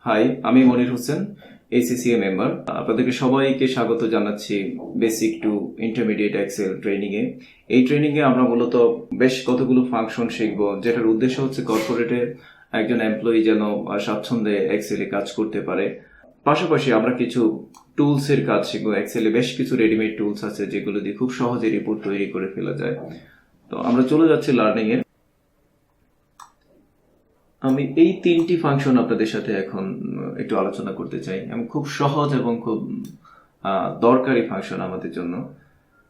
High, আমি Monir Hossain, ACCA member. আপনাদেরকে সবাইকে স্বাগত জানাচ্ছি basic to intermediate Excel training এ। এই ট্রেনিং এ আমরা মূলত বেশ কতগুলো ফাংশন শিখব, যেটার উদ্দেশ্য হচ্ছে কর্পোরেটে একজন এমপ্লয়ি যেন স্বাচ্ছন্দ্যে এক্সেলে কাজ করতে পারে। পাশাপাশি আমরা কিছু টুলস এর কাজ শিখবো। এক্সেলে বেশ কিছু রেডিমেড টুলস আছে যেগুলো দিয়ে খুব সহজে রিপোর্ট তৈরি করে ফেলা যায়। তো আমরা চলে যাচ্ছি লার্নিং এ। আমি এই তিনটি ফাংশন আপনাদের সাথে এখন একটু আলোচনা করতে চাই। আমি খুব সহজ এবং খুব দরকারি ফাংশন আমাদের জন্য।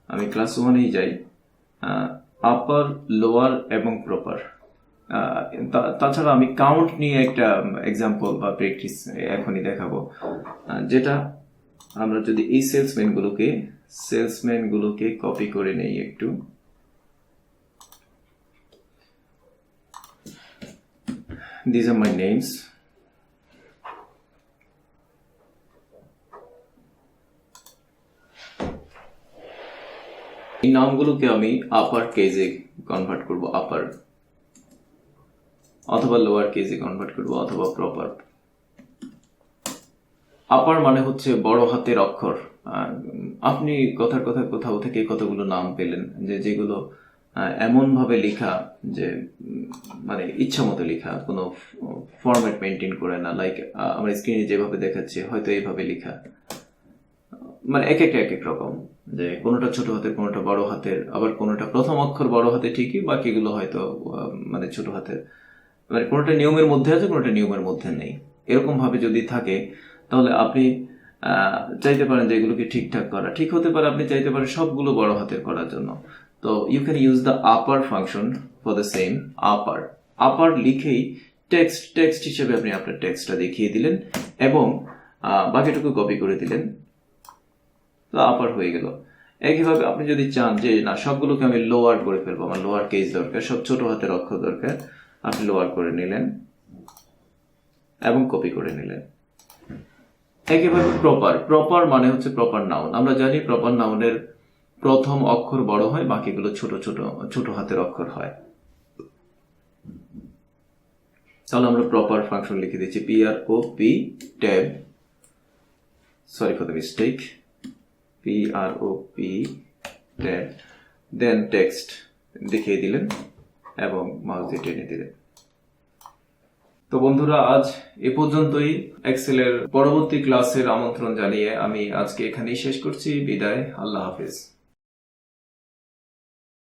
আমি ক্লাস 1-এই যাই। আপার, লোয়ার এবং প্রপার। তাছাড়া আমি কাউন্ট নিয়ে একটা এক্সাম্পল বা প্র্যাকটিস এখনই দেখাবো, যেটা আমরা যদি এই সেলসম্যানগুলোকে কপি করে নেই একটু। These are my names. এই নামগুলোকে আমি আপার কেজে কনভার্ট করব, আপার, অথবা লোয়ার কেজে কনভার্ট করব, অথবা প্রপার। আপার মানে হচ্ছে বড় হাতের অক্ষর। আপনি কথার কথা কোথাও থেকে কতগুলো নাম পেলেন যেগুলো এমন ভাবে লেখা যে মানে ইচ্ছা মতো লেখা, কোনো ফরম্যাট মেনটেন করে না। লাইক আমার স্ক্রিনে যেভাবে দেখাচ্ছে হয়তো এইভাবে লেখা, মানে এক এক রকম, যে কোনোটা ছোট হাতের, কোনোটা বড় হাতের, আবার কোনোটা প্রথম অক্ষর বড় হাতে ঠিকই, বাকিগুলো হয়তো মানে ছোট হাতের। মানে কোনোটা নিয়মের মধ্যে আছে, কোনোটা নিয়মের মধ্যে নেই। এরকম ভাবে যদি থাকে তাহলে আপনি চাইতে পারেন যে এগুলোকে ঠিকঠাক করা। ঠিক হতে পারে আপনি চাইতে পারেন সবগুলো বড় হাতের করার জন্য। তো you can use the upper function for the same. Upper লিখেই টেক্সট হিসেবে আপনি আপনার টেক্সটটা দেখিয়ে দিলেন এবং বাকিটুকু কপি করে দিলেন, তো আপার হয়ে গেল। একইভাবে আপনি যদি চান যে না, সবগুলোকে আমি লোয়ার করে ফেলবো, আমার লোয়ার কেস দরকার, সব ছোট হাতের অক্ষর দরকার, আপনি লোয়ার করে নিলেন এবং কপি করে নিলেন। একইভাবে প্রপার মানে হচ্ছে প্রপার নাউন। আমরা জানি প্রপার নাউনের প্রথম অক্ষর বড় হয়, বাকিগুলো ছোট হাতের অক্ষর হয়। তাহলে আমরা প্রপার ফাংশন লিখে দিচ্ছি, PROP tab, sorry for the mistake, PROP tab, then text দেখিয়ে দিলেন এবং মাউস দিয়ে টেনে দিলেন। তো বন্ধুরা, আজ এ পর্যন্তই। এক্সেলের পরবর্তী ক্লাসের আমন্ত্রণ জানিয়ে আমি আজকে এখানেই শেষ করছি। বিদায়, আল্লাহ হাফেজ।